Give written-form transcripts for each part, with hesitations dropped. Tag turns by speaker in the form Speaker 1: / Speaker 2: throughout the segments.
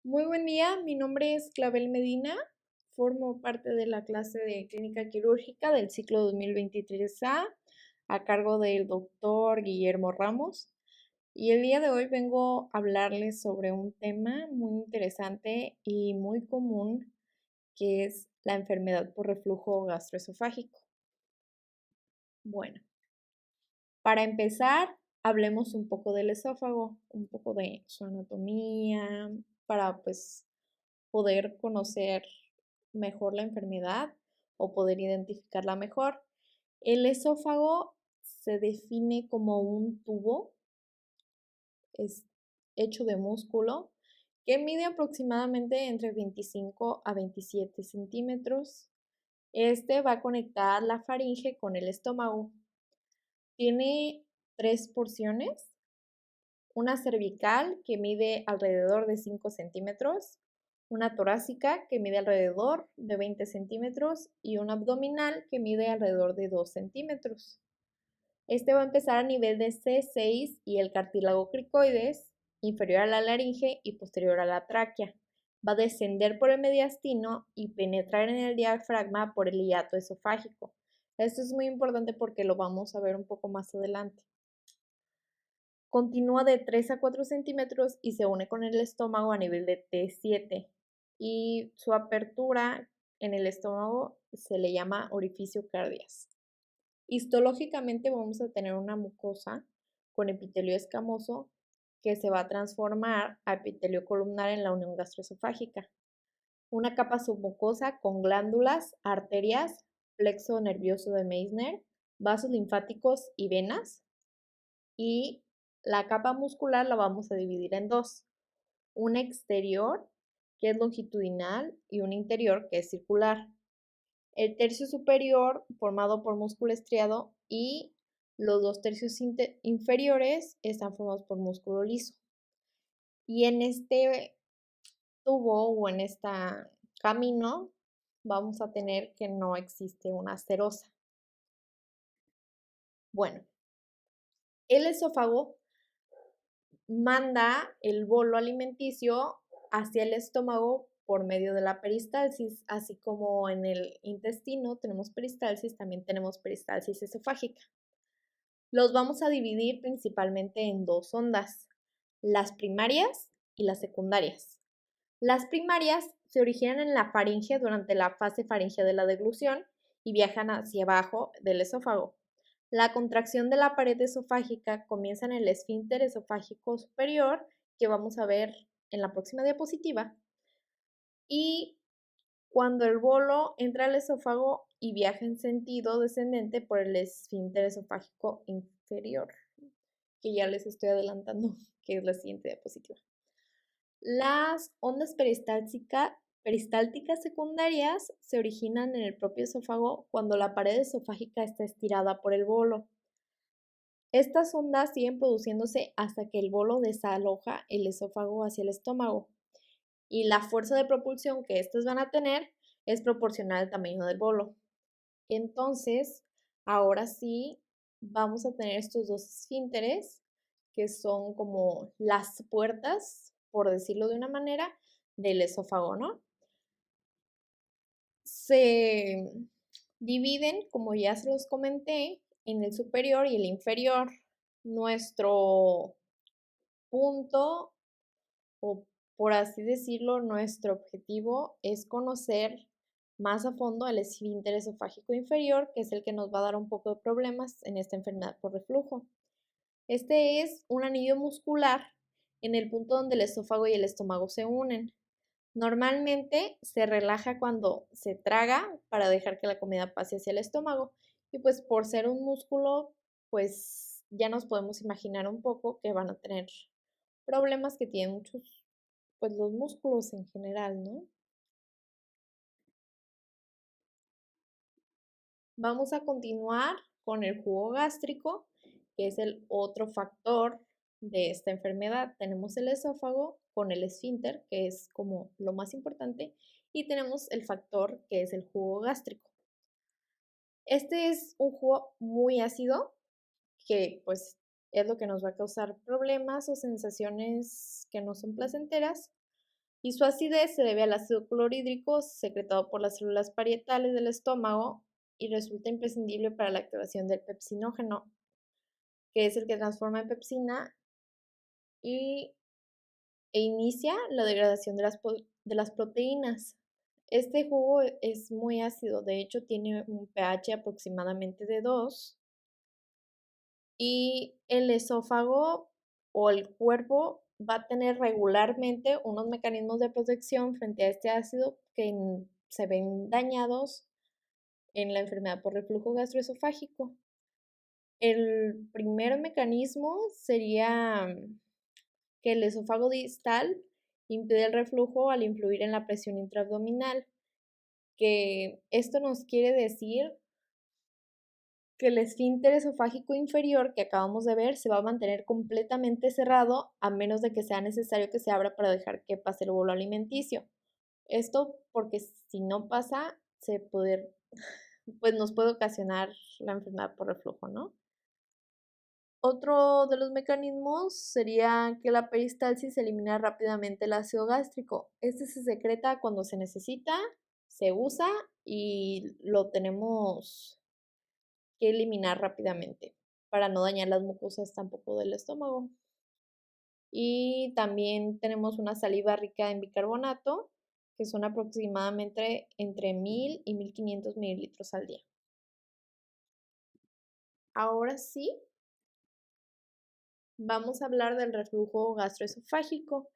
Speaker 1: Muy buen día, mi nombre es Clavel Medina, formo parte de la clase de clínica quirúrgica del ciclo 2023A a cargo del doctor Guillermo Ramos y el día de hoy vengo a hablarles sobre un tema muy interesante y muy común que es la enfermedad por reflujo gastroesofágico. Bueno, para empezar, hablemos un poco del esófago, un poco de su anatomía, para poder conocer mejor la enfermedad o poder identificarla mejor. El esófago se define como un tubo es hecho de músculo que mide aproximadamente entre 25 a 27 centímetros. Este va a conectar la faringe con el estómago. Tiene tres porciones: una cervical que mide alrededor de 5 centímetros, una torácica que mide alrededor de 20 centímetros y una abdominal que mide alrededor de 2 centímetros. Este va a empezar a nivel de C6 y el cartílago cricoides, inferior a la laringe y posterior a la tráquea. Va a descender por el mediastino y penetrar en el diafragma por el hiato esofágico. Esto es muy importante porque lo vamos a ver un poco más adelante. Continúa de 3 a 4 centímetros y se une con el estómago a nivel de T7. Y su apertura en el estómago se le llama orificio cardias. Histológicamente vamos a tener una mucosa con epitelio escamoso que se va a transformar a epitelio columnar en la unión gastroesofágica. Una capa submucosa con glándulas, arterias, plexo nervioso de Meissner, vasos linfáticos y venas. Y la capa muscular la vamos a dividir en dos: una exterior, que es longitudinal, y una interior, que es circular. El tercio superior formado por músculo estriado y los dos tercios inferiores están formados por músculo liso. Y en este tubo o en este camino vamos a tener que no existe una serosa. Bueno, el esófago manda el bolo alimenticio hacia el estómago por medio de la peristalsis, así como en el intestino tenemos peristalsis, también tenemos peristalsis esofágica. Los vamos a dividir principalmente en dos ondas: las primarias y las secundarias. Las primarias se originan en la faringe durante la fase faríngea de la deglución y viajan hacia abajo del esófago. La contracción de la pared esofágica comienza en el esfínter esofágico superior, que vamos a ver en la próxima diapositiva, y cuando el bolo entra al esófago y viaja en sentido descendente por el esfínter esofágico inferior, que ya les estoy adelantando, que es la siguiente diapositiva. Las ondas peristálticas secundarias se originan en el propio esófago cuando la pared esofágica está estirada por el bolo. Estas ondas siguen produciéndose hasta que el bolo desaloja el esófago hacia el estómago, y la fuerza de propulsión que estos van a tener es proporcional al tamaño del bolo. Entonces, ahora sí vamos a tener estos dos esfínteres que son como las puertas, por decirlo de una manera, del esófago, ¿no? Se dividen, como ya se los comenté, en el superior y el inferior. Nuestro punto, o por así decirlo, nuestro objetivo es conocer más a fondo el esfínter esofágico inferior, que es el que nos va a dar un poco de problemas en esta enfermedad por reflujo. Este es un anillo muscular en el punto donde el esófago y el estómago se unen. Normalmente se relaja cuando se traga para dejar que la comida pase hacia el estómago, y pues por ser un músculo, pues ya nos podemos imaginar un poco que van a tener problemas que tienen muchos, pues los músculos en general, ¿no? Vamos a continuar con el jugo gástrico, que es el otro factor de esta enfermedad. Tenemos el esófago con el esfínter, que es como lo más importante, y tenemos el factor que es el jugo gástrico. Este es un jugo muy ácido que pues es lo que nos va a causar problemas o sensaciones que no son placenteras, Y su acidez se debe al ácido clorhídrico secretado por las células parietales del estómago y resulta imprescindible para la activación del pepsinógeno, que es el que transforma en pepsina y, e inicia la degradación de las proteínas. Este jugo es muy ácido, de hecho tiene un pH aproximadamente de 2 y el esófago o el cuerpo va a tener regularmente unos mecanismos de protección frente a este ácido que se ven dañados en la enfermedad por reflujo gastroesofágico. El primer mecanismo sería que el esófago distal impide el reflujo al influir en la presión intraabdominal, que esto nos quiere decir que el esfínter esofágico inferior que acabamos de ver se va a mantener completamente cerrado a menos de que sea necesario que se abra para dejar que pase el bolo alimenticio. Esto porque si no pasa, pues nos puede ocasionar la enfermedad por reflujo, ¿no? Otro de los mecanismos sería que la peristalsis elimina rápidamente el ácido gástrico. Este se secreta cuando se necesita, se usa y lo tenemos que eliminar rápidamente para no dañar las mucosas tampoco del estómago. Y también tenemos una saliva rica en bicarbonato, que son aproximadamente entre 1000 y 1500 mililitros al día. Ahora sí, vamos a hablar del reflujo gastroesofágico.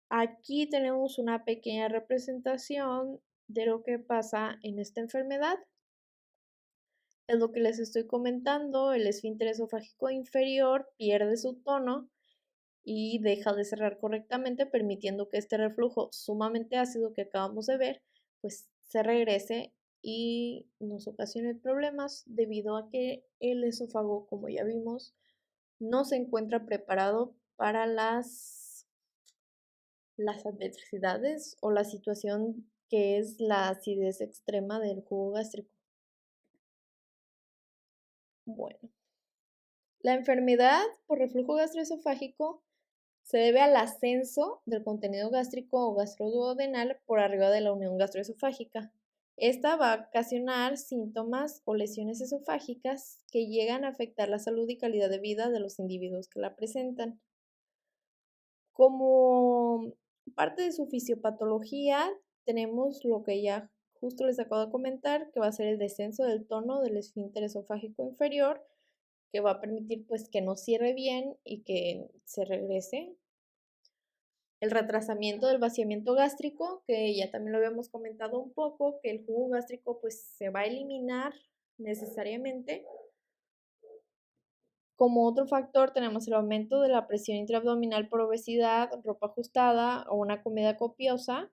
Speaker 1: Aquí tenemos una pequeña representación de lo que pasa en esta enfermedad. Es lo que les estoy comentando, el esfínter esofágico inferior pierde su tono y deja de cerrar correctamente, permitiendo que este reflujo sumamente ácido que acabamos de ver, pues se regrese y nos ocasione problemas debido a que el esófago, como ya vimos, no se encuentra preparado para las adversidades o la situación que es la acidez extrema del jugo gástrico. Bueno, la enfermedad por reflujo gastroesofágico se debe al ascenso del contenido gástrico o gastroduodenal por arriba de la unión gastroesofágica. Esta va a ocasionar síntomas o lesiones esofágicas que llegan a afectar la salud y calidad de vida de los individuos que la presentan. Como parte de su fisiopatología, tenemos lo que ya justo les acabo de comentar, que va a ser el descenso del tono del esfínter esofágico inferior, que va a permitir pues que no cierre bien y que se regrese. El retrasamiento del vaciamiento gástrico, que ya también lo habíamos comentado un poco, que el jugo gástrico pues se va a eliminar necesariamente. Como otro factor tenemos el aumento de la presión intraabdominal por obesidad, ropa ajustada o una comida copiosa.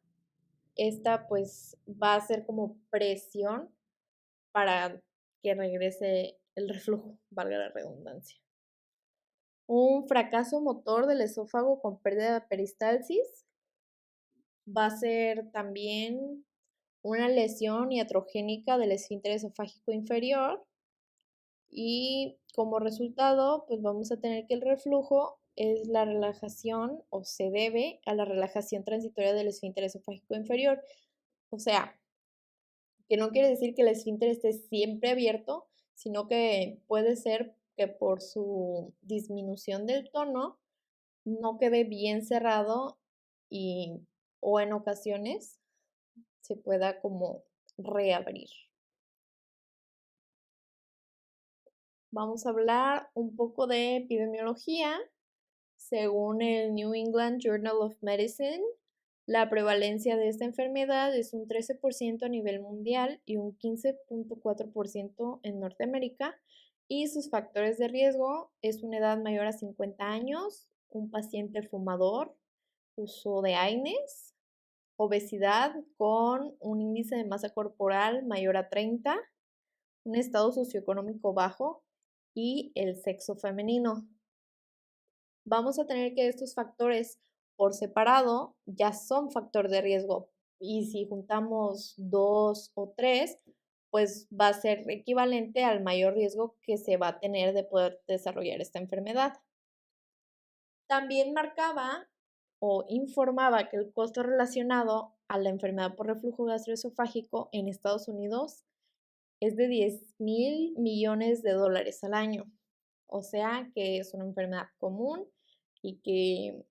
Speaker 1: Esta pues va a ser como presión para que regrese el reflujo, valga la redundancia. Un fracaso motor del esófago con pérdida de peristalsis va a ser también una lesión iatrogénica del esfínter esofágico inferior y como resultado, pues vamos a tener que el reflujo es la relajación o se debe a la relajación transitoria del esfínter esofágico inferior. O sea, que no quiere decir que el esfínter esté siempre abierto, sino que puede ser que por su disminución del tono no quede bien cerrado y o en ocasiones se pueda como reabrir. Vamos a hablar un poco de epidemiología. Según el New England Journal of Medicine, la prevalencia de esta enfermedad es un 13% a nivel mundial y un 15.4% en Norteamérica. Y sus factores de riesgo es una edad mayor a 50 años, un paciente fumador, uso de AINES, obesidad con un índice de masa corporal mayor a 30, un estado socioeconómico bajo y el sexo femenino. Vamos a tener que estos factores por separado ya son factor de riesgo y si juntamos 2 o 3, pues va a ser equivalente al mayor riesgo que se va a tener de poder desarrollar esta enfermedad. También marcaba o informaba que el costo relacionado a la enfermedad por reflujo gastroesofágico en Estados Unidos es de 10.000 millones de dólares al año. O sea que es una enfermedad común y que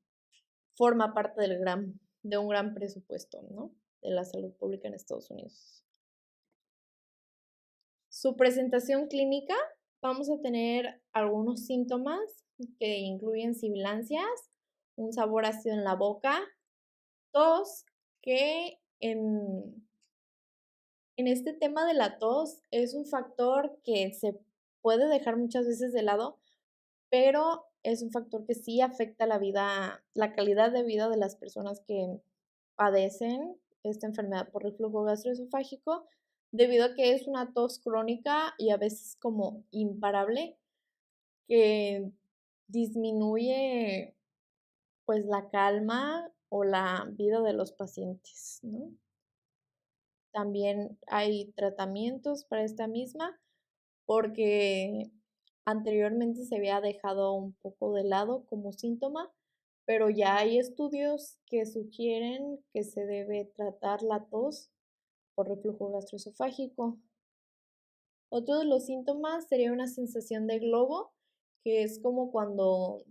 Speaker 1: forma parte de un gran presupuesto, ¿no? De la salud pública en Estados Unidos. Su presentación clínica, vamos a tener algunos síntomas que incluyen sibilancias, un sabor ácido en la boca, tos, que en este tema de la tos es un factor que se puede dejar muchas veces de lado, pero es un factor que sí afecta la calidad de vida de las personas que padecen esta enfermedad por reflujo gastroesofágico, debido a que es una tos crónica y a veces como imparable, que disminuye pues la calma o la vida de los pacientes, ¿no? También hay tratamientos para esta misma porque anteriormente se había dejado un poco de lado como síntoma, pero ya hay estudios que sugieren que se debe tratar la tos por reflujo gastroesofágico. Otro de los síntomas sería una sensación de globo, que es como cuando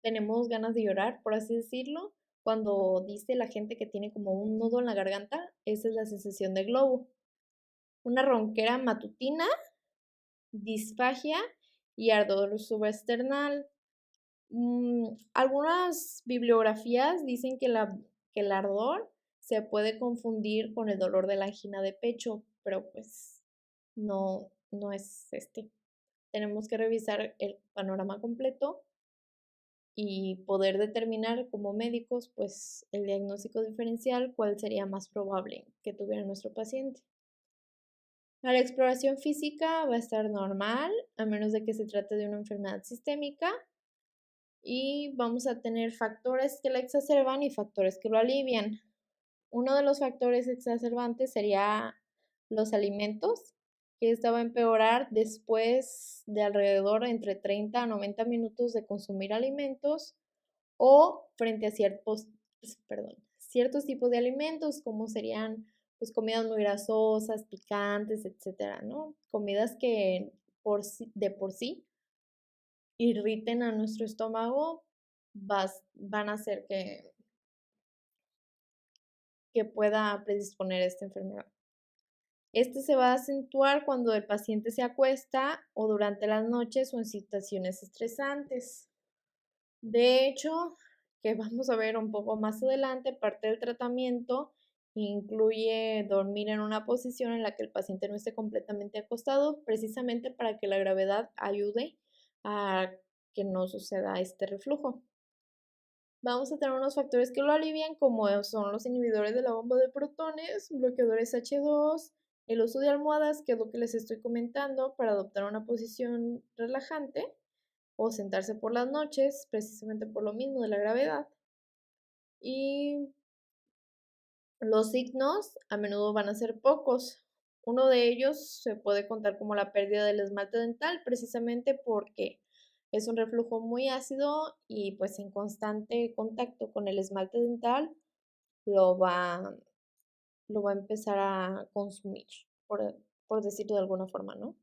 Speaker 1: tenemos ganas de llorar, por así decirlo. Cuando dice la gente que tiene como un nudo en la garganta, esa es la sensación de globo. Una ronquera matutina, disfagia y ardor subesternal. Algunas bibliografías dicen que el ardor se puede confundir con el dolor de la angina de pecho, pero pues no es este. Tenemos que revisar el panorama completo y poder determinar como médicos pues el diagnóstico diferencial, cuál sería más probable que tuviera nuestro paciente. La exploración física va a estar normal, a menos de que se trate de una enfermedad sistémica, y vamos a tener factores que la exacerban y factores que lo alivian. Uno de los factores exacerbantes sería los alimentos, que esta va a empeorar después de alrededor entre 30 a 90 minutos de consumir alimentos o frente a ciertos tipos de alimentos, como serían pues comidas muy grasosas, picantes, etcétera, ¿no? Comidas que de por sí irriten a nuestro estómago, van a hacer que pueda predisponer a esta enfermedad. Este se va a acentuar cuando el paciente se acuesta o durante las noches o en situaciones estresantes. De hecho, que vamos a ver un poco más adelante, parte del tratamiento incluye dormir en una posición en la que el paciente no esté completamente acostado, precisamente para que la gravedad ayude a que no suceda este reflujo. Vamos a tener unos factores que lo alivian, como son los inhibidores de la bomba de protones, bloqueadores H2, el uso de almohadas, que es lo que les estoy comentando, para adoptar una posición relajante, o sentarse por las noches, precisamente por lo mismo de la gravedad. Y los signos a menudo van a ser pocos. Uno de ellos se puede contar como la pérdida del esmalte dental, precisamente porque es un reflujo muy ácido y pues en constante contacto con el esmalte dental lo va, lo va a empezar a consumir, por decirlo de alguna forma, ¿no?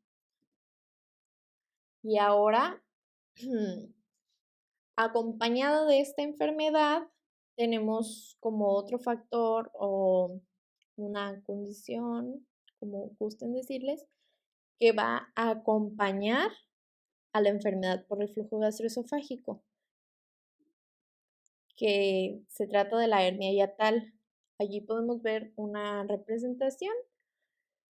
Speaker 1: Y ahora, acompañado de esta enfermedad, tenemos como otro factor o una condición, como gusten decirles, que va a acompañar a la enfermedad por reflujo gastroesofágico, que se trata de la hernia hiatal. Allí podemos ver una representación.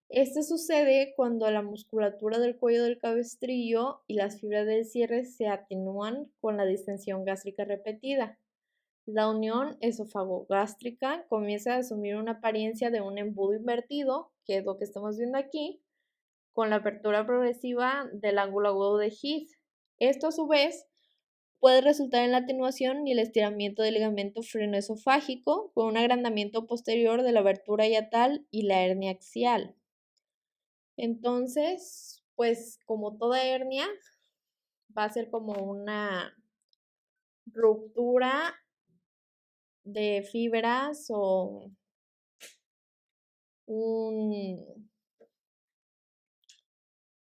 Speaker 1: Este sucede cuando la musculatura del cuello del cabestrillo y las fibras del cierre se atenúan con la distensión gástrica repetida. La unión esofagogástrica comienza a asumir una apariencia de un embudo invertido, que es lo que estamos viendo aquí, con la apertura progresiva del ángulo agudo de Heath. Esto, a su vez, puede resultar en la atenuación y el estiramiento del ligamento frenoesofágico, con un agrandamiento posterior de la abertura hiatal y la hernia axial. Entonces, pues como toda hernia, va a ser como una ruptura de fibras o un,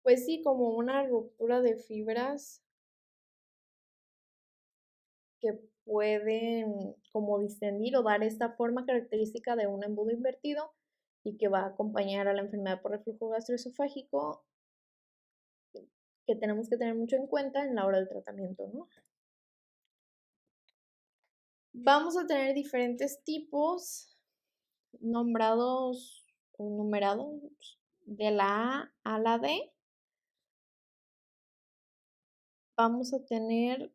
Speaker 1: pues sí, como una ruptura de fibras que pueden como distinguir o dar esta forma característica de un embudo invertido y que va a acompañar a la enfermedad por reflujo gastroesofágico que tenemos que tener mucho en cuenta en la hora del tratamiento, ¿no? Vamos a tener diferentes tipos nombrados o numerados de la A a la D. Vamos a tener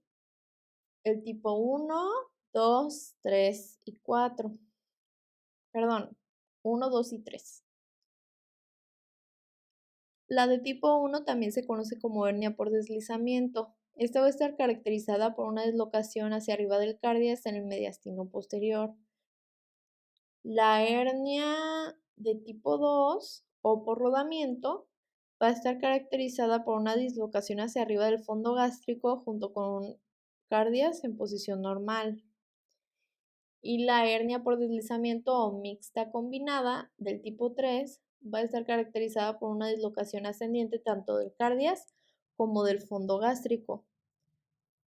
Speaker 1: el tipo 1, 2, 3 y 4. Perdón, 1, 2 y 3. La de tipo 1 también se conoce como hernia por deslizamiento. Esta va a estar caracterizada por una dislocación hacia arriba del cardias en el mediastino posterior. La hernia de tipo 2 o por rodamiento va a estar caracterizada por una dislocación hacia arriba del fondo gástrico junto con cardias en posición normal. Y la hernia por deslizamiento o mixta combinada del tipo 3 va a estar caracterizada por una dislocación ascendiente tanto del cardias como del fondo gástrico.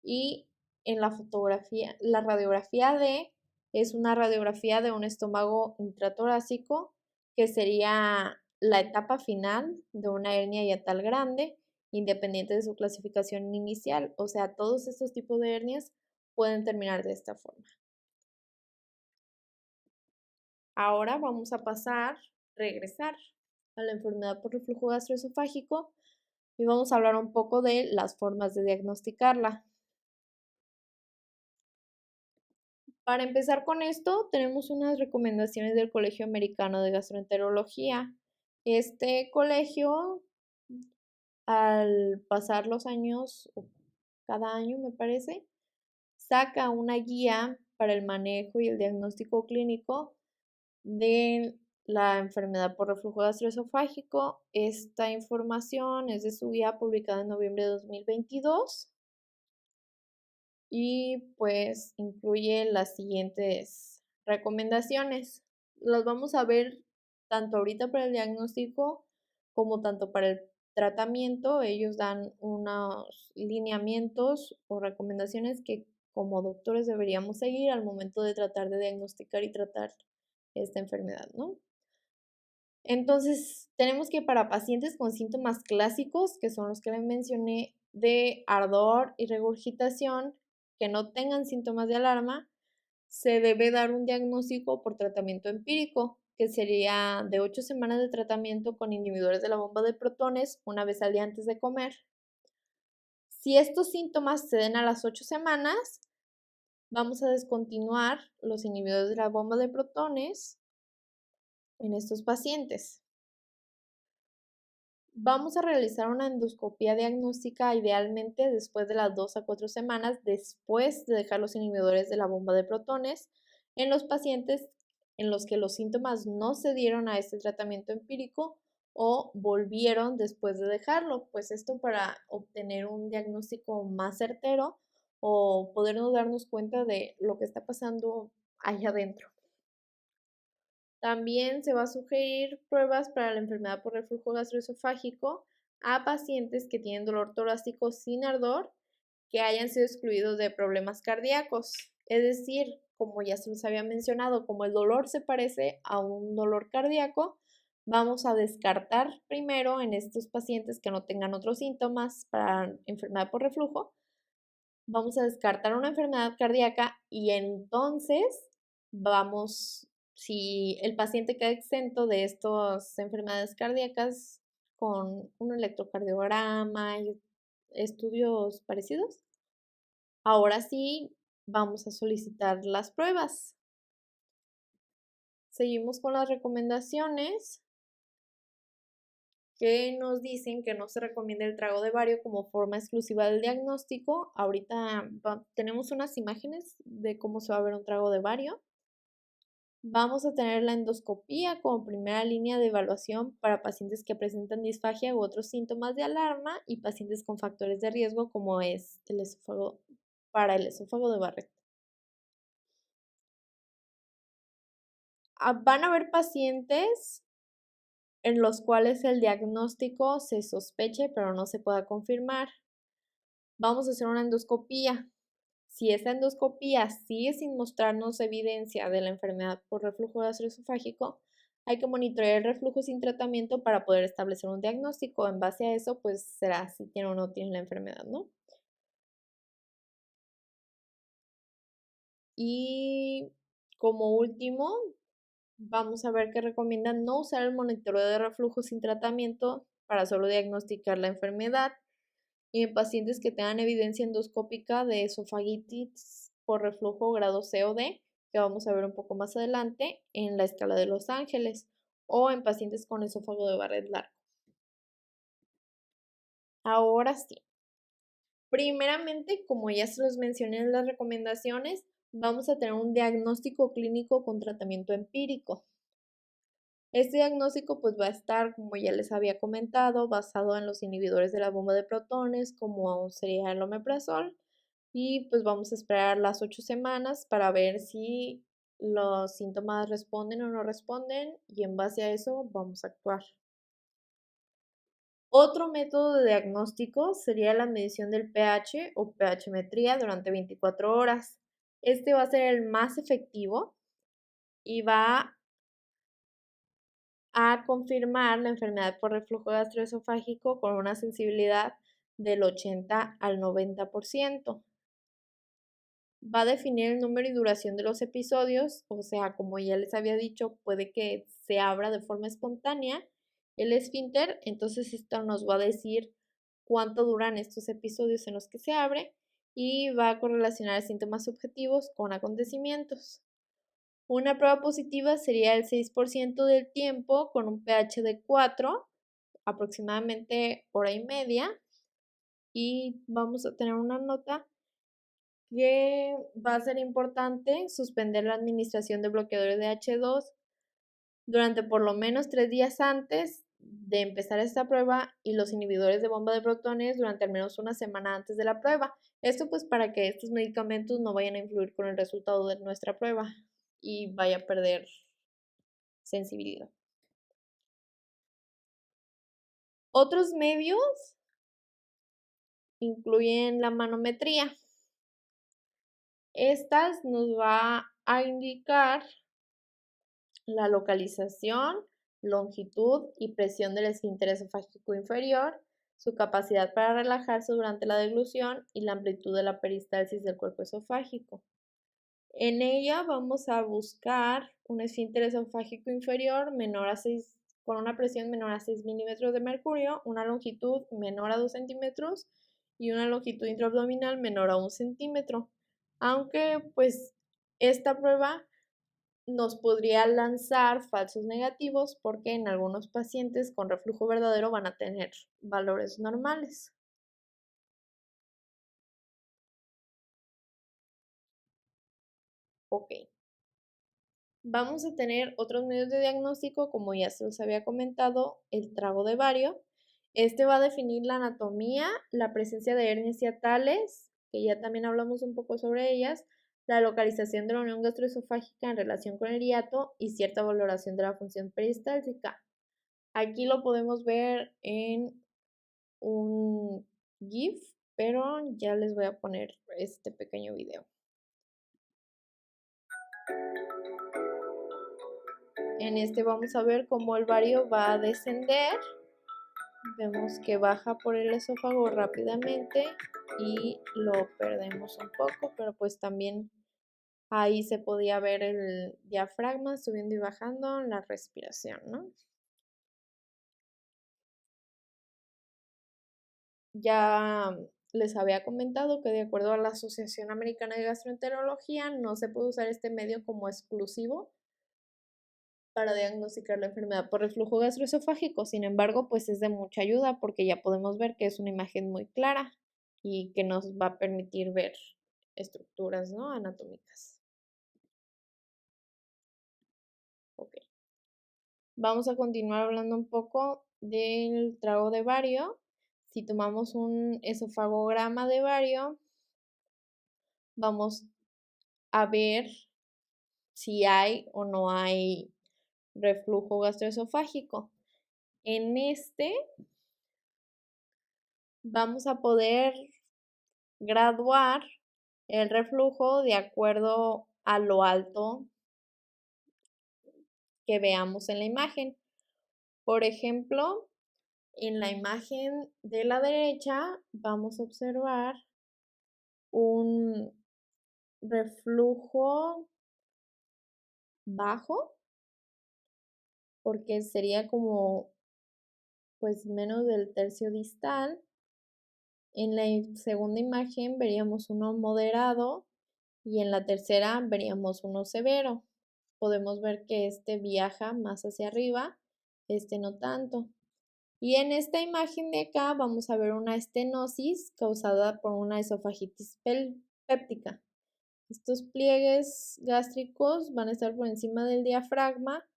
Speaker 1: Y en la fotografía, la radiografía D es una radiografía de un estómago intratorácico que sería la etapa final de una hernia hiatal grande, independiente de su clasificación inicial. O sea, todos estos tipos de hernias pueden terminar de esta forma. Ahora vamos a regresar a la enfermedad por reflujo gastroesofágico y vamos a hablar un poco de las formas de diagnosticarla. Para empezar con esto, tenemos unas recomendaciones del Colegio Americano de Gastroenterología. Este colegio, al pasar los años, cada año me parece, saca una guía para el manejo y el diagnóstico clínico de la enfermedad por reflujo gastroesofágico. Esta información es de su guía publicada en noviembre de 2022 y pues incluye las siguientes recomendaciones. Las vamos a ver tanto ahorita para el diagnóstico como tanto para el tratamiento. Ellos dan unos lineamientos o recomendaciones que como doctores deberíamos seguir al momento de tratar de diagnosticar y tratar esta enfermedad, ¿no? Entonces, tenemos que para pacientes con síntomas clásicos, que son los que les mencioné, de ardor y regurgitación, que no tengan síntomas de alarma, se debe dar un diagnóstico por tratamiento empírico, que sería de 8 semanas de tratamiento con inhibidores de la bomba de protones una vez al día antes de comer. Si estos síntomas se den a las 8 semanas, vamos a descontinuar los inhibidores de la bomba de protones en estos pacientes. Vamos a realizar una endoscopia diagnóstica idealmente después de las 2 a 4 semanas después de dejar los inhibidores de la bomba de protones en los pacientes en los que los síntomas no se dieron a este tratamiento empírico o volvieron después de dejarlo, pues esto para obtener un diagnóstico más certero o podernos darnos cuenta de lo que está pasando allá adentro. También se va a sugerir pruebas para la enfermedad por reflujo gastroesofágico a pacientes que tienen dolor torácico sin ardor que hayan sido excluidos de problemas cardíacos. Es decir, como ya se los había mencionado, como el dolor se parece a un dolor cardíaco, vamos a descartar primero en estos pacientes que no tengan otros síntomas para enfermedad por reflujo. Vamos a descartar una enfermedad cardíaca y entonces vamos, si el paciente queda exento de estas enfermedades cardíacas con un electrocardiograma y estudios parecidos, ahora sí vamos a solicitar las pruebas. Seguimos con las recomendaciones que nos dicen que no se recomienda el trago de bario como forma exclusiva del diagnóstico. Ahorita tenemos unas imágenes de cómo se va a ver un trago de bario. Vamos a tener la endoscopía como primera línea de evaluación para pacientes que presentan disfagia u otros síntomas de alarma y pacientes con factores de riesgo como es el esófago, para el esófago de Barrett. van a haber pacientes en los cuales el diagnóstico se sospeche pero no se pueda confirmar. Vamos a hacer una endoscopía. Si esta endoscopía sigue sin mostrarnos evidencia de la enfermedad por reflujo gastroesofágico, hay que monitorear el reflujo sin tratamiento para poder establecer un diagnóstico. En base a eso, pues será si tiene o no tiene la enfermedad, ¿no? Y como último, vamos a ver que recomiendan no usar el monitoreo de reflujo sin tratamiento para solo diagnosticar la enfermedad y en pacientes que tengan evidencia endoscópica de esofagitis por reflujo grado C o D, que vamos a ver un poco más adelante en la escala de Los Ángeles, o en pacientes con esófago de Barrett largo. Ahora sí, primeramente, como ya se los mencioné en las recomendaciones, vamos a tener un diagnóstico clínico con tratamiento empírico. Este diagnóstico pues va a estar, como ya les había comentado, basado en los inhibidores de la bomba de protones, como sería el omeprazol, y pues vamos a esperar las 8 semanas para ver si los síntomas responden o no responden, y en base a eso vamos a actuar. Otro método de diagnóstico sería la medición del pH o pHmetría durante 24 horas. Este va a ser el más efectivo y va a confirmar la enfermedad por reflujo gastroesofágico con una sensibilidad del 80 al 90%. Va a definir el número y duración de los episodios, o sea, como ya les había dicho, puede que se abra de forma espontánea el esfínter, entonces esto nos va a decir cuánto duran estos episodios en los que se abre y va a correlacionar síntomas subjetivos con acontecimientos. Una prueba positiva sería el 6% del tiempo con un pH de 4, aproximadamente hora y media, y vamos a tener una nota que va a ser importante suspender la administración de bloqueadores de H2 durante por lo menos 3 días antes de empezar esta prueba y los inhibidores de bomba de protones durante al menos una semana antes de la prueba. Esto pues para que estos medicamentos no vayan a influir con el resultado de nuestra prueba y vaya a perder sensibilidad. Otros medios incluyen la manometría. Estas nos va a indicar la localización, longitud y presión del esfínter esofágico inferior, su capacidad para relajarse durante la deglución y la amplitud de la peristalsis del cuerpo esofágico. En ella vamos a buscar un esfínter esofágico inferior menor a 6, con una presión menor a 6 milímetros de mercurio, una longitud menor a 2 centímetros y una longitud intraabdominal menor a 1 centímetro. Aunque pues esta prueba nos podría lanzar falsos negativos porque en algunos pacientes con reflujo verdadero van a tener valores normales. Ok. Vamos a tener otros medios de diagnóstico, como ya se los había comentado, el trago de bario. Este va a definir la anatomía, la presencia de hernias hiatales, que ya también hablamos un poco sobre ellas, la localización de la unión gastroesofágica en relación con el hiato y cierta valoración de la función peristáltica. Aquí lo podemos ver en un GIF, pero ya les voy a poner este pequeño video. En este vamos a ver cómo el bario va a descender. Vemos que baja por el esófago rápidamente y lo perdemos un poco, pero pues también ahí se podía ver el diafragma subiendo y bajando, la respiración, ¿no? Ya les había comentado que de acuerdo a la Asociación Americana de Gastroenterología no se puede usar este medio como exclusivo para diagnosticar la enfermedad por reflujo gastroesofágico. Sin embargo, pues es de mucha ayuda porque ya podemos ver que es una imagen muy clara y que nos va a permitir ver estructuras, ¿no?, anatómicas. Ok. Vamos a continuar hablando un poco del trago de bario. Si tomamos un esofagograma de bario, vamos a ver si hay o no hay reflujo gastroesofágico. En este vamos a poder graduar el reflujo de acuerdo a lo alto que veamos en la imagen. Por ejemplo, en la imagen de la derecha vamos a observar un reflujo bajo, porque sería como pues menos del tercio distal. En la segunda imagen veríamos uno moderado y en la tercera veríamos uno severo. Podemos ver que este viaja más hacia arriba, este no tanto. Y en esta imagen de acá vamos a ver una estenosis causada por una esofagitis péptica. Estos pliegues gástricos van a estar por encima del diafragma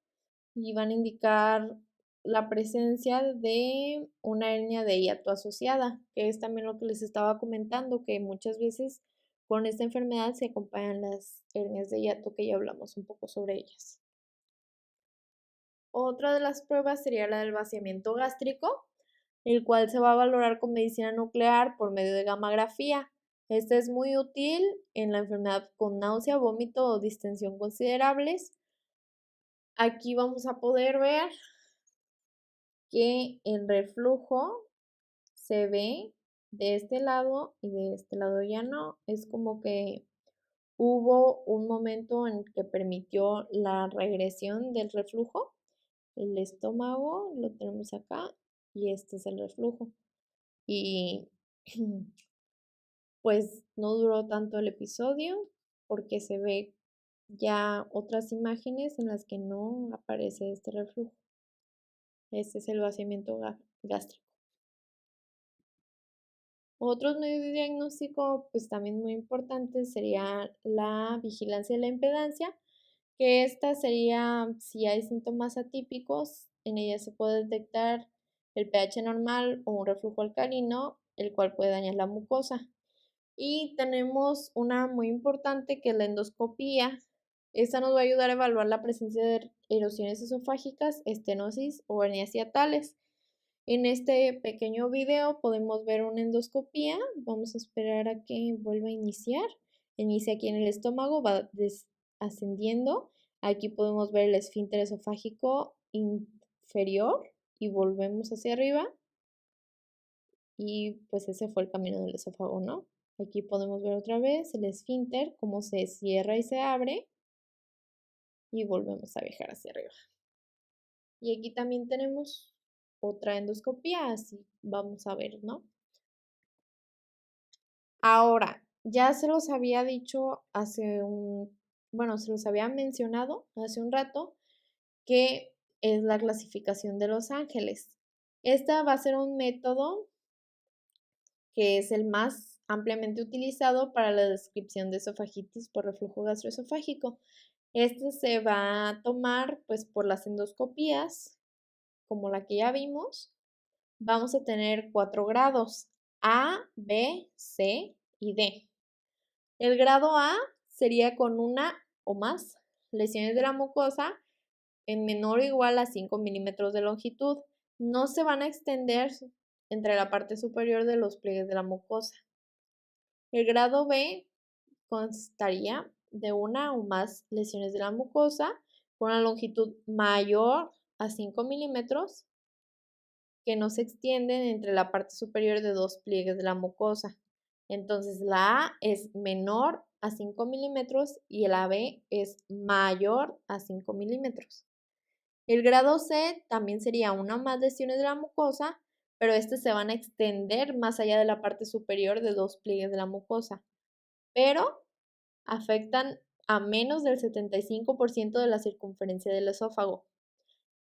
Speaker 1: y van a indicar la presencia de una hernia de hiato asociada, que es también lo que les estaba comentando, que muchas veces con esta enfermedad se acompañan las hernias de hiato, que ya hablamos un poco sobre ellas. Otra de las pruebas sería la del vaciamiento gástrico, el cual se va a valorar con medicina nuclear por medio de gammagrafía. Este es muy útil en la enfermedad con náusea, vómito o distensión considerables. Aquí vamos a poder ver que el reflujo se ve de este lado y de este lado ya no. Es como que hubo un momento en que permitió la regresión del reflujo. El estómago lo tenemos acá y este es el reflujo. Y pues no duró tanto el episodio porque se ve ya otras imágenes en las que no aparece este reflujo. Este es el vaciamiento gástrico. Otros medios de diagnóstico, pues también muy importantes, sería la vigilancia de la impedancia, que esta sería si hay síntomas atípicos, en ella se puede detectar el pH normal o un reflujo alcalino, el cual puede dañar la mucosa. Y tenemos una muy importante que es la endoscopía. Esta nos va a ayudar a evaluar la presencia de erosiones esofágicas, estenosis o hernias hiatales. En este pequeño video podemos ver una endoscopía. Vamos a esperar a que vuelva a iniciar. Inicia aquí en el estómago, va ascendiendo. Aquí podemos ver el esfínter esofágico inferior y volvemos hacia arriba. Y pues ese fue el camino del esófago, ¿no? Aquí podemos ver otra vez el esfínter, cómo se cierra y se abre. Y volvemos a viajar hacia arriba. Y aquí también tenemos otra endoscopía, así vamos a ver, ¿no? Ahora, ya se los había dicho se los había mencionado hace un rato, que es la clasificación de los ángeles. Esta va a ser un método que es el más ampliamente utilizado para la descripción de esofagitis por reflujo gastroesofágico. Este se va a tomar pues por las endoscopías, como la que ya vimos. Vamos a tener 4 grados: A, B, C y D. El grado A sería con una o más lesiones de la mucosa en menor o igual a 5 milímetros de longitud. No se van a extender entre la parte superior de los pliegues de la mucosa. El grado B constaría de una o más lesiones de la mucosa con una longitud mayor a 5 milímetros que no se extienden entre la parte superior de dos pliegues de la mucosa. Entonces la A es menor a 5 milímetros y la B es mayor a 5 milímetros. El grado C también sería una o más lesiones de la mucosa, pero estas se van a extender más allá de la parte superior de dos pliegues de la mucosa, pero afectan a menos del 75% de la circunferencia del esófago.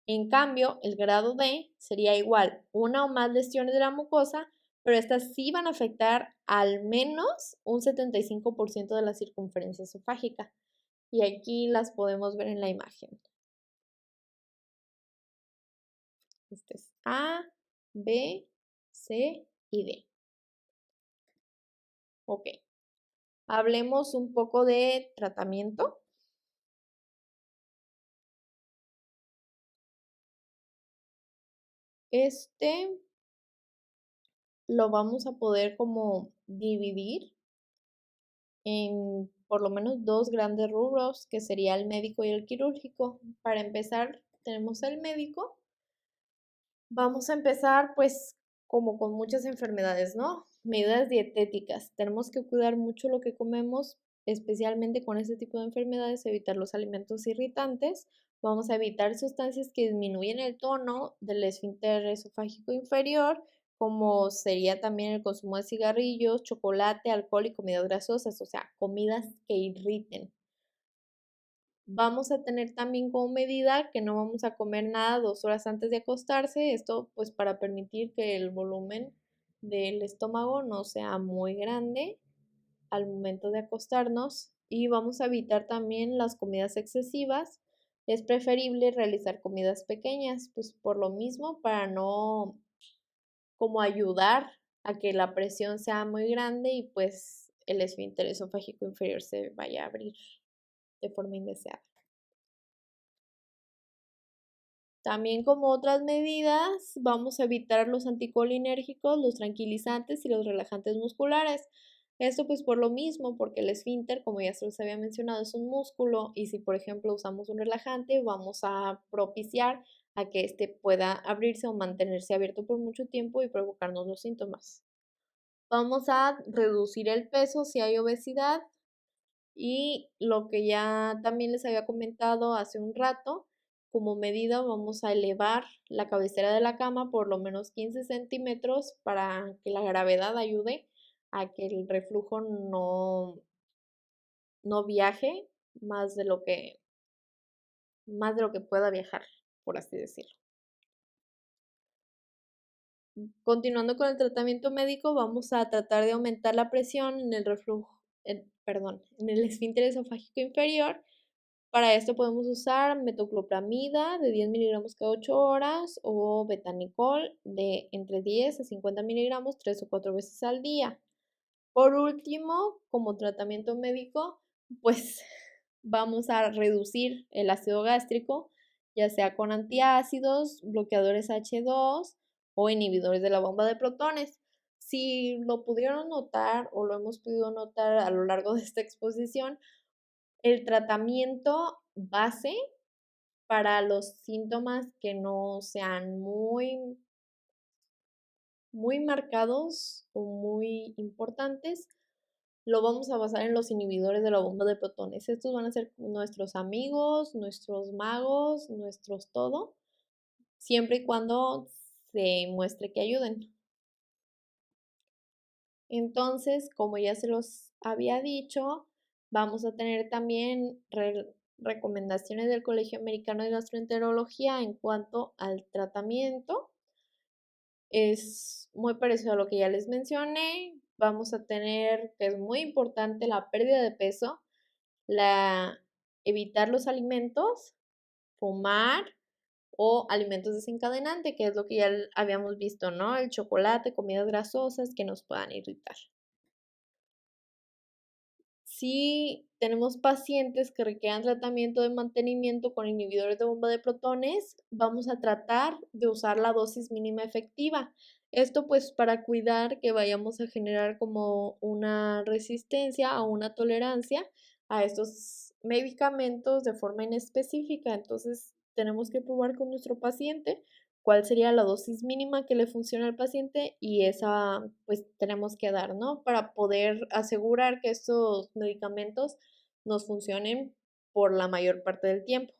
Speaker 1: En cambio, el grado D sería igual, una o más lesiones de la mucosa, pero estas sí van a afectar al menos un 75% de la circunferencia esofágica. Y aquí las podemos ver en la imagen. Este es A, B, C y D. Ok. Hablemos un poco de tratamiento. Este lo vamos a poder como dividir en por lo menos dos grandes rubros, que sería el médico y el quirúrgico. Para empezar, tenemos el médico. Vamos a empezar pues como con muchas enfermedades, ¿no? Medidas dietéticas. Tenemos que cuidar mucho lo que comemos, especialmente con este tipo de enfermedades, evitar los alimentos irritantes. Vamos a evitar sustancias que disminuyen el tono del esfínter esofágico inferior, como sería también el consumo de cigarrillos, chocolate, alcohol y comidas grasosas, o sea, comidas que irriten. Vamos a tener también como medida que no vamos a comer nada 2 horas antes de acostarse, esto pues para permitir que el volumen del estómago no sea muy grande al momento de acostarnos, y vamos a evitar también las comidas excesivas. Es preferible realizar comidas pequeñas, pues por lo mismo, para no como ayudar a que la presión sea muy grande y pues el esfínter esofágico inferior se vaya a abrir de forma indeseada. También, como otras medidas, vamos a evitar los anticolinérgicos, los tranquilizantes y los relajantes musculares. Esto pues por lo mismo, porque el esfínter, como ya se los había mencionado, es un músculo, y si por ejemplo usamos un relajante, vamos a propiciar a que éste pueda abrirse o mantenerse abierto por mucho tiempo y provocarnos los síntomas. Vamos a reducir el peso si hay obesidad, y lo que ya también les había comentado hace un rato, como medida vamos a elevar la cabecera de la cama por lo menos 15 centímetros para que la gravedad ayude a que el reflujo no viaje más de lo que pueda viajar, por así decirlo. Continuando con el tratamiento médico, vamos a tratar de aumentar la presión en el en el esfínter esofágico inferior. Para esto podemos usar metoclopramida de 10 miligramos cada 8 horas o betanicol de entre 10 a 50 miligramos 3 o 4 veces al día. Por último, como tratamiento médico, pues vamos a reducir el ácido gástrico, ya sea con antiácidos, bloqueadores H2 o inhibidores de la bomba de protones. Si lo pudieron notar o lo hemos podido notar a lo largo de esta exposición, el tratamiento base para los síntomas que no sean muy marcados o muy importantes, lo vamos a basar en los inhibidores de la bomba de protones. Estos van a ser nuestros amigos, nuestros magos, nuestros todo, siempre y cuando se muestre que ayuden. Entonces, como ya se los había dicho, vamos a tener también recomendaciones del Colegio Americano de Gastroenterología en cuanto al tratamiento. Es muy parecido a lo que ya les mencioné. Vamos a tener, que es muy importante, la pérdida de peso, evitar los alimentos, fumar o alimentos desencadenantes, que es lo que ya habíamos visto, ¿no? El chocolate, comidas grasosas que nos puedan irritar. Si tenemos pacientes que requieran tratamiento de mantenimiento con inhibidores de bomba de protones, vamos a tratar de usar la dosis mínima efectiva. Esto pues para cuidar que vayamos a generar como una resistencia o una tolerancia a estos medicamentos de forma inespecífica. Entonces tenemos que probar con nuestro paciente cuál sería la dosis mínima que le funciona al paciente, y esa pues tenemos que dar, ¿no? Para poder asegurar que estos medicamentos nos funcionen por la mayor parte del tiempo.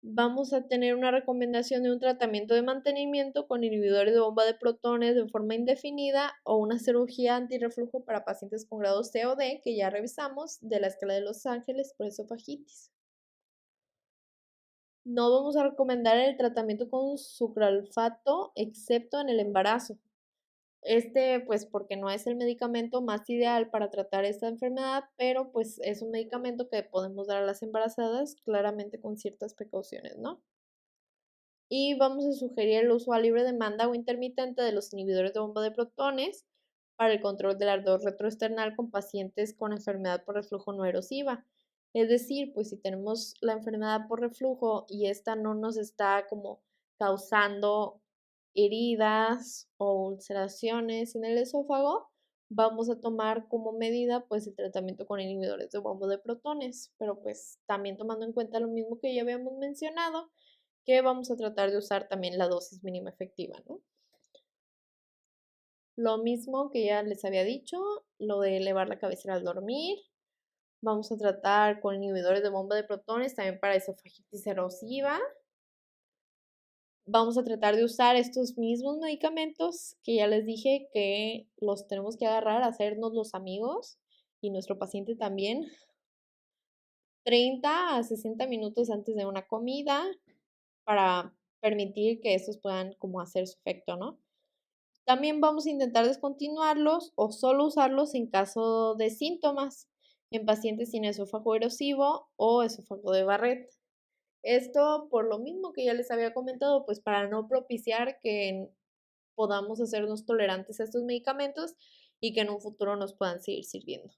Speaker 1: Vamos a tener una recomendación de un tratamiento de mantenimiento con inhibidores de bomba de protones de forma indefinida o una cirugía antirreflujo para pacientes con grado C o D, que ya revisamos, de la escala de Los Ángeles por esofagitis. No vamos a recomendar el tratamiento con sucralfato excepto en el embarazo. Pues porque no es el medicamento más ideal para tratar esta enfermedad, pero pues es un medicamento que podemos dar a las embarazadas, claramente con ciertas precauciones, ¿no? Y vamos a sugerir el uso a libre demanda o intermitente de los inhibidores de bomba de protones para el control del ardor retroesternal con pacientes con enfermedad por reflujo no erosiva. Es decir, pues si tenemos la enfermedad por reflujo y esta no nos está como causando heridas o ulceraciones en el esófago, vamos a tomar como medida pues el tratamiento con inhibidores de bombo de protones, pero pues también tomando en cuenta lo mismo que ya habíamos mencionado, que vamos a tratar de usar también la dosis mínima efectiva, ¿no? Lo mismo que ya les había dicho, lo de elevar la cabecera al dormir. Vamos a tratar con inhibidores de bomba de protones también para esofagitis erosiva. Vamos a tratar de usar estos mismos medicamentos que ya les dije que los tenemos que agarrar, hacernos los amigos y nuestro paciente también 30 a 60 minutos antes de una comida para permitir que estos puedan como hacer su efecto, ¿no? También vamos a intentar descontinuarlos o solo usarlos en caso de síntomas en pacientes sin esófago erosivo o esófago de Barrett. Esto por lo mismo que ya les había comentado, pues para no propiciar que podamos hacernos tolerantes a estos medicamentos y que en un futuro nos puedan seguir sirviendo.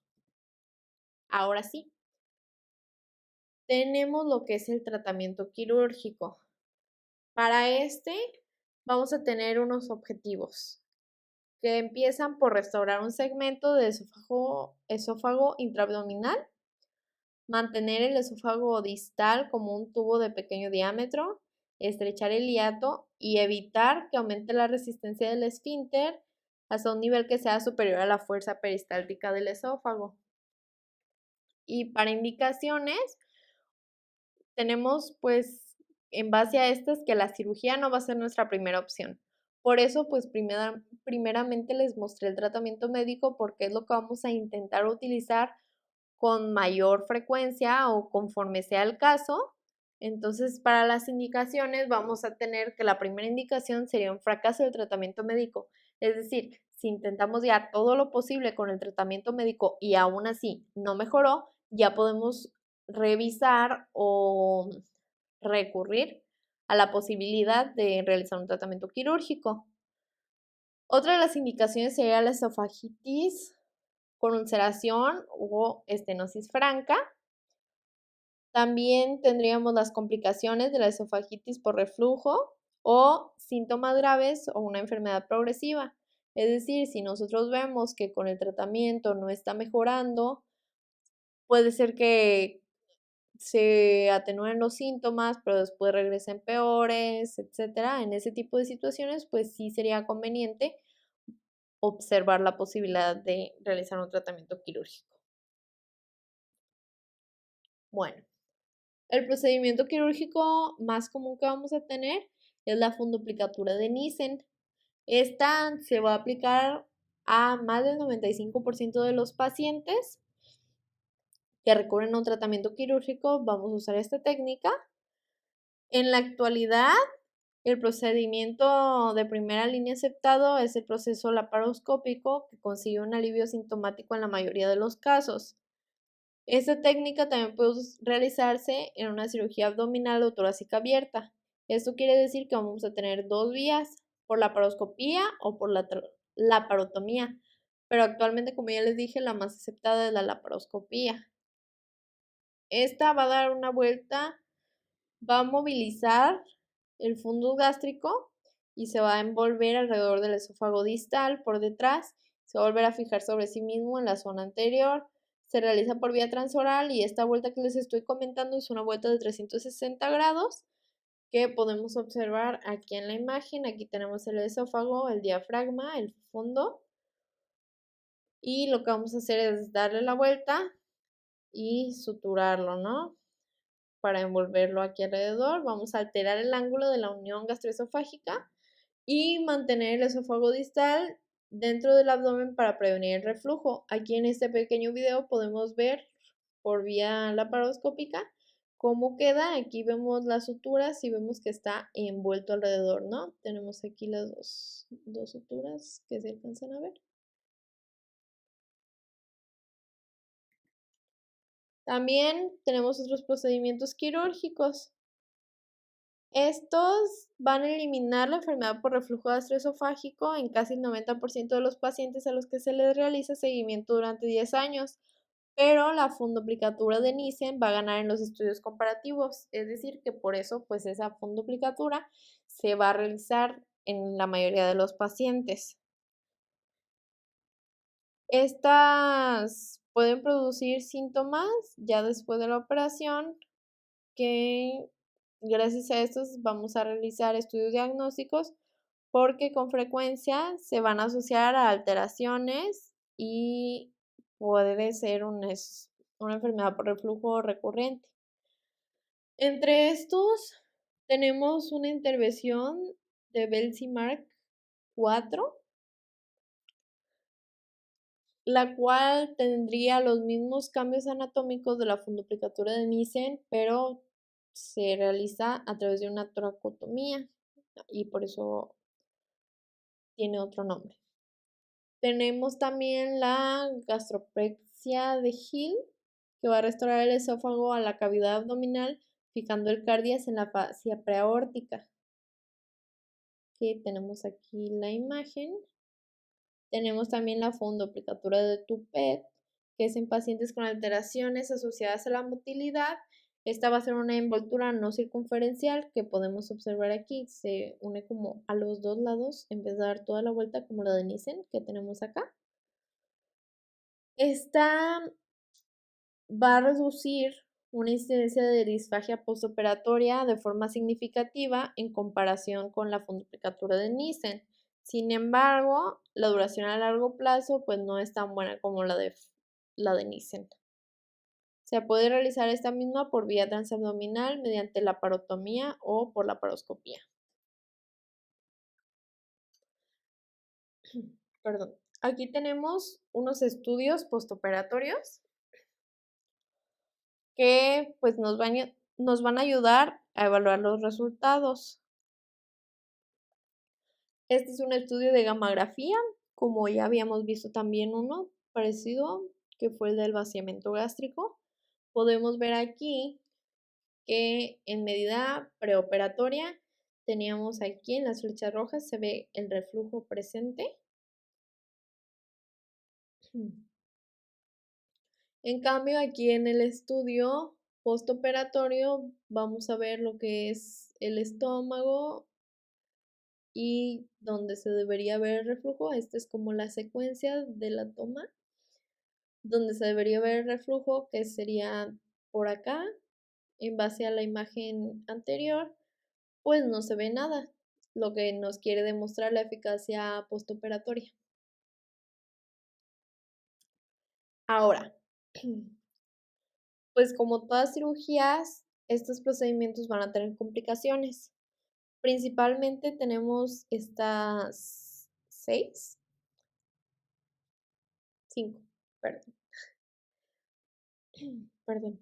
Speaker 1: Ahora sí, tenemos lo que es el tratamiento quirúrgico. Para este vamos a tener unos objetivos que empiezan por restaurar un segmento de esófago intraabdominal, mantener el esófago distal como un tubo de pequeño diámetro, estrechar el hiato y evitar que aumente la resistencia del esfínter hasta un nivel que sea superior a la fuerza peristáltica del esófago. Y para indicaciones, tenemos pues en base a estas que la cirugía no va a ser nuestra primera opción. Por eso pues primeramente les mostré el tratamiento médico porque es lo que vamos a intentar utilizar con mayor frecuencia o conforme sea el caso. Entonces, para las indicaciones vamos a tener que la primera indicación sería un fracaso del tratamiento médico. Es decir, si intentamos ya todo lo posible con el tratamiento médico y aún así no mejoró, ya podemos revisar o recurrir a la posibilidad de realizar un tratamiento quirúrgico. Otra de las indicaciones sería la esofagitis con ulceración o estenosis franca. También tendríamos las complicaciones de la esofagitis por reflujo o síntomas graves o una enfermedad progresiva. Es decir, si nosotros vemos que con el tratamiento no está mejorando, puede ser que se atenúen los síntomas, pero después regresen peores, etcétera. En ese tipo de situaciones, pues sí sería conveniente observar la posibilidad de realizar un tratamiento quirúrgico. Bueno, el procedimiento quirúrgico más común que vamos a tener es la fundoplicatura de Nissen. Esta se va a aplicar a más del 95% de los pacientes que recurren a un tratamiento quirúrgico. Vamos a usar esta técnica. En la actualidad, el procedimiento de primera línea aceptado es el proceso laparoscópico que consigue un alivio sintomático en la mayoría de los casos. Esta técnica también puede realizarse en una cirugía abdominal o torácica abierta. Esto quiere decir que vamos a tener dos vías, por la laparoscopía o por la laparotomía. Pero actualmente, como ya les dije, la más aceptada es la laparoscopía. Esta va a dar una vuelta, va a movilizar el fundus gástrico y se va a envolver alrededor del esófago distal por detrás. Se va a volver a fijar sobre sí mismo en la zona anterior. Se realiza por vía transoral y esta vuelta que les estoy comentando es una vuelta de 360 grados que podemos observar aquí en la imagen. Aquí tenemos el esófago, el diafragma, el fondo. Y lo que vamos a hacer es darle la vuelta y suturarlo, ¿no? Para envolverlo aquí alrededor. Vamos a alterar el ángulo de la unión gastroesofágica y mantener el esófago distal dentro del abdomen para prevenir el reflujo. Aquí en este pequeño video podemos ver por vía laparoscópica cómo queda. Aquí vemos las suturas y vemos que está envuelto alrededor, ¿no? Tenemos aquí las dos suturas que se alcanzan a ver. También tenemos otros procedimientos quirúrgicos. Estos van a eliminar la enfermedad por reflujo gastroesofágico en casi el 90% de los pacientes a los que se les realiza seguimiento durante 10 años. pero la fundoplicatura de Nissen va a ganar en los estudios comparativos, es decir, que por eso pues esa fundoplicatura se va a realizar en la mayoría de los pacientes. Estas pueden producir síntomas ya después de la operación, que gracias a estos vamos a realizar estudios diagnósticos porque con frecuencia se van a asociar a alteraciones y puede ser una enfermedad por reflujo recurrente. Entre estos tenemos una intervención de Belzimark 4, la cual tendría los mismos cambios anatómicos de la fundoplicatura de Nissen, pero se realiza a través de una toracotomía y por eso tiene otro nombre. Tenemos también la gastropexia de Hill, que va a restaurar el esófago a la cavidad abdominal, fijando el cardias en la fascia preaórtica. Que tenemos aquí la imagen. Tenemos también la fundoplicatura de Toupet, que es en pacientes con alteraciones asociadas a la motilidad. Esta va a ser una envoltura no circunferencial que podemos observar aquí. Se une como a los dos lados en vez de dar toda la vuelta como la de Nissen que tenemos acá. Esta va a reducir una incidencia de disfagia postoperatoria de forma significativa en comparación con la fundoplicatura de Nissen. Sin embargo, la duración a largo plazo pues no es tan buena como la de Nissen. Se puede realizar esta misma por vía transabdominal mediante la parotomía o por la paroscopía. Perdón. Aquí tenemos unos estudios postoperatorios que pues nos van a ayudar a evaluar los resultados. Este es un estudio de gammagrafía, como ya habíamos visto también uno parecido, que fue el del vaciamiento gástrico. Podemos ver aquí que en medida preoperatoria teníamos aquí en las flechas rojas, se ve el reflujo presente. En cambio, aquí en el estudio postoperatorio vamos a ver lo que es el estómago y donde se debería ver el reflujo. Esta es como la secuencia de la toma, donde se debería ver el reflujo, que sería por acá, en base a la imagen anterior, pues no se ve nada, lo que nos quiere demostrar la eficacia postoperatoria. Ahora, pues como todas cirugías, estos procedimientos van a tener complicaciones. Principalmente tenemos estas 5, perdón. Perdón.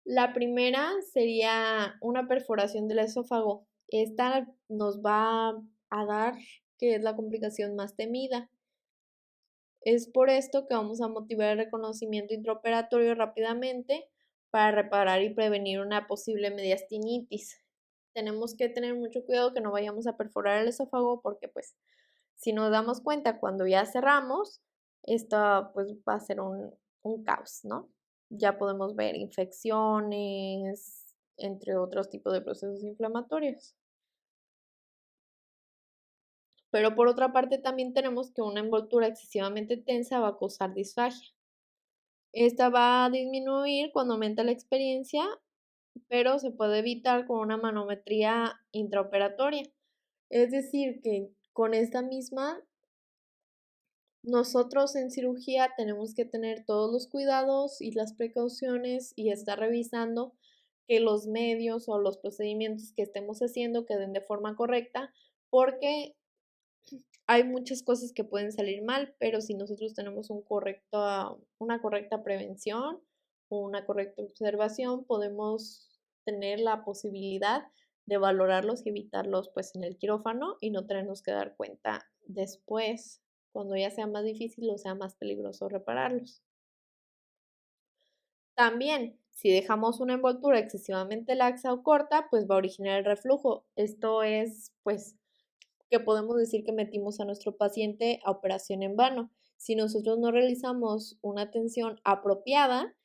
Speaker 1: La primera sería una perforación del esófago. Esta nos va a dar que es la complicación más temida. Es por esto que vamos a motivar el reconocimiento intraoperatorio rápidamente para reparar y prevenir una posible mediastinitis. Tenemos que tener mucho cuidado que no vayamos a perforar el esófago porque pues si nos damos cuenta cuando ya cerramos, esto pues va a ser un caos, ¿no? Ya podemos ver infecciones, entre otros tipos de procesos inflamatorios. Pero por otra parte también tenemos que una envoltura excesivamente tensa va a causar disfagia. Esta va a disminuir cuando aumenta la experiencia, pero se puede evitar con una manometría intraoperatoria. Es decir, que con esta misma, nosotros en cirugía tenemos que tener todos los cuidados y las precauciones y estar revisando que los medios o los procedimientos que estemos haciendo queden de forma correcta, porque hay muchas cosas que pueden salir mal, pero si nosotros tenemos una correcta prevención o una correcta observación, podemos tener la posibilidad de valorarlos y evitarlos pues en el quirófano y no tenernos que dar cuenta después, cuando ya sea más difícil o sea más peligroso repararlos. También, si dejamos una envoltura excesivamente laxa o corta, pues va a originar el reflujo. Esto es, pues, que podemos decir que metimos a nuestro paciente a operación en vano. Si nosotros no realizamos una atención apropiada,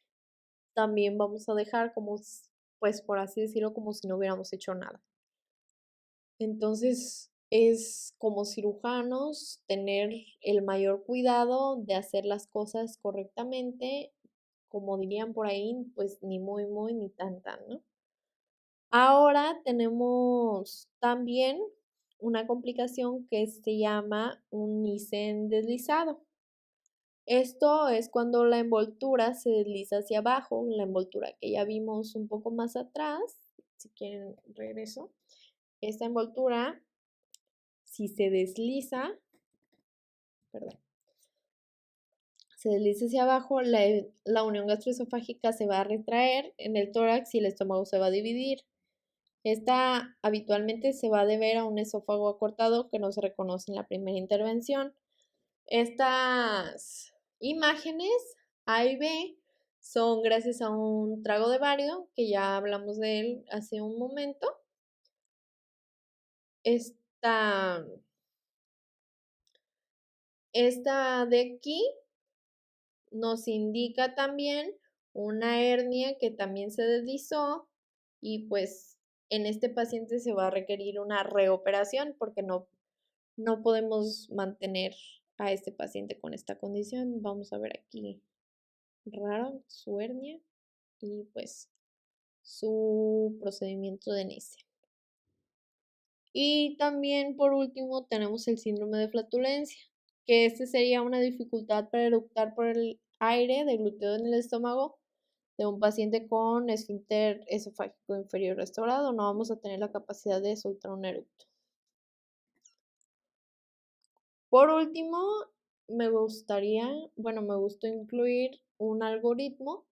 Speaker 1: también vamos a dejar como, pues por así decirlo, como si no hubiéramos hecho nada. Entonces, es como cirujanos tener el mayor cuidado de hacer las cosas correctamente, como dirían por ahí, pues ni muy, muy, ni tan, tan, ¿no? Ahora tenemos también una complicación que se llama un Nissen deslizado. Esto es cuando la envoltura se desliza hacia abajo, la envoltura que ya vimos un poco más atrás. Si quieren, regreso. Esta envoltura, si se desliza, perdón, se desliza hacia abajo, la unión gastroesofágica se va a retraer en el tórax y el estómago se va a dividir. Esta habitualmente se va a deber a un esófago acortado que no se reconoce en la primera intervención. Estas imágenes A y B son gracias a un trago de bario, que ya hablamos de él hace un momento. Esta de aquí nos indica también una hernia que también se deslizó y pues en este paciente se va a requerir una reoperación porque no podemos mantener a este paciente con esta condición. Vamos a ver aquí raro su hernia y pues su procedimiento de Nice. Y también por último tenemos el síndrome de flatulencia, que este sería una dificultad para eructar por el aire deglutido en el estómago de un paciente con esfínter esofágico inferior restaurado. No vamos a tener la capacidad de soltar un eructo. Por último, me gustó incluir un algoritmo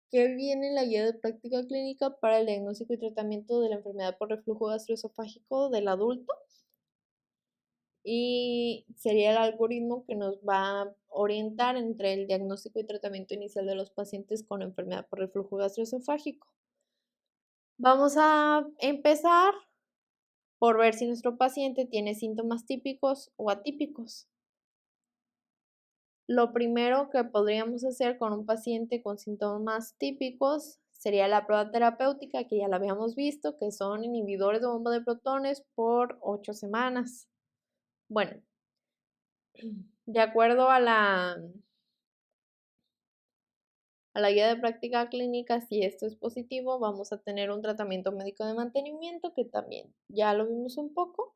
Speaker 1: que viene en la guía de práctica clínica para el diagnóstico y tratamiento de la enfermedad por reflujo gastroesofágico del adulto. Y sería el algoritmo que nos va a orientar entre el diagnóstico y tratamiento inicial de los pacientes con enfermedad por reflujo gastroesofágico. Vamos a empezar por ver si nuestro paciente tiene síntomas típicos o atípicos. Lo primero que podríamos hacer con un paciente con síntomas típicos sería la prueba terapéutica, que ya la habíamos visto, que son inhibidores de bomba de protones por 8 semanas. Bueno, de acuerdo a la guía de práctica clínica, si esto es positivo, vamos a tener un tratamiento médico de mantenimiento, que también ya lo vimos un poco,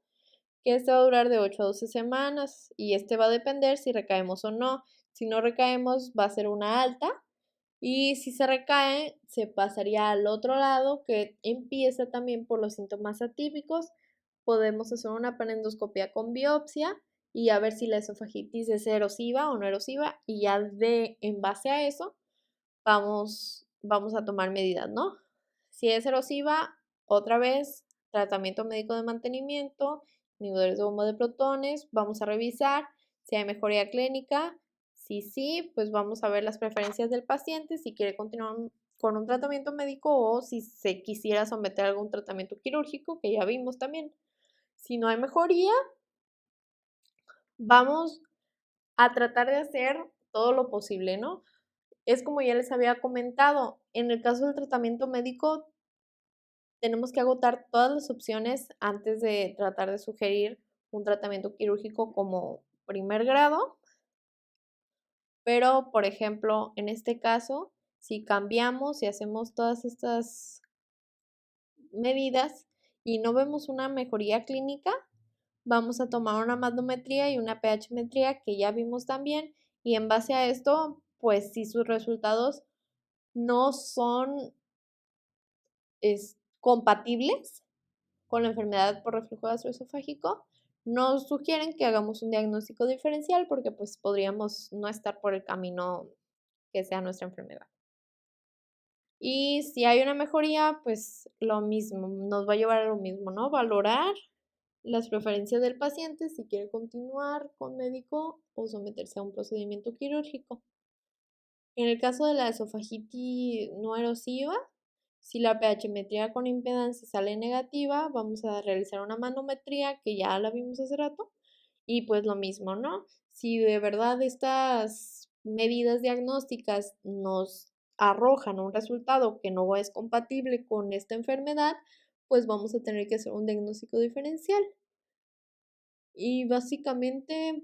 Speaker 1: que este va a durar de 8 a 12 semanas y este va a depender si recaemos o no. Si no recaemos, va a ser una alta. Y si se recae, se pasaría al otro lado, que empieza también por los síntomas atípicos. Podemos hacer una panendoscopia con biopsia y a ver si la esofagitis es erosiva o no erosiva. Y ya en base a eso, vamos a tomar medidas, ¿no? Si es erosiva, otra vez, tratamiento médico de mantenimiento, inhibidores de bomba de protones, vamos a revisar si hay mejoría clínica. Si sí, pues vamos a ver las preferencias del paciente, si quiere continuar con un tratamiento médico o si se quisiera someter a algún tratamiento quirúrgico, que ya vimos también. Si no hay mejoría, vamos a tratar de hacer todo lo posible, ¿no? Es como ya les había comentado, en el caso del tratamiento médico, tenemos que agotar todas las opciones antes de tratar de sugerir un tratamiento quirúrgico como primer grado. Pero, por ejemplo, en este caso, si cambiamos y hacemos todas estas medidas y no vemos una mejoría clínica, vamos a tomar una magnometría y una pH-metría que ya vimos también, y en base a esto, pues si sus resultados no son compatibles con la enfermedad por reflujo gastroesofágico, nos sugieren que hagamos un diagnóstico diferencial porque pues podríamos no estar por el camino que sea nuestra enfermedad. Y si hay una mejoría, pues lo mismo, nos va a llevar a lo mismo, ¿no? Valorar las preferencias del paciente, si quiere continuar con médico o someterse a un procedimiento quirúrgico. En el caso de la esofagitis no erosiva, si la pH-metría con impedancia sale negativa, vamos a realizar una manometría, que ya la vimos hace rato, y pues lo mismo, ¿no? Si de verdad estas medidas diagnósticas nos arrojan un resultado que no es compatible con esta enfermedad, pues vamos a tener que hacer un diagnóstico diferencial. Y básicamente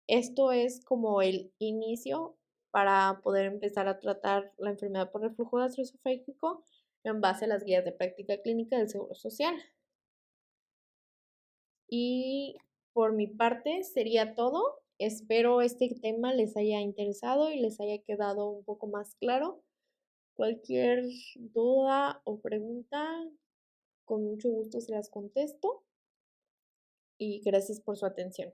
Speaker 1: esto es como el inicio para poder empezar a tratar la enfermedad por reflujo gastroesofágico en base a las guías de práctica clínica del Seguro Social. Y por mi parte sería todo. Espero este tema les haya interesado y les haya quedado un poco más claro. Cualquier duda o pregunta, con mucho gusto se las contesto y gracias por su atención.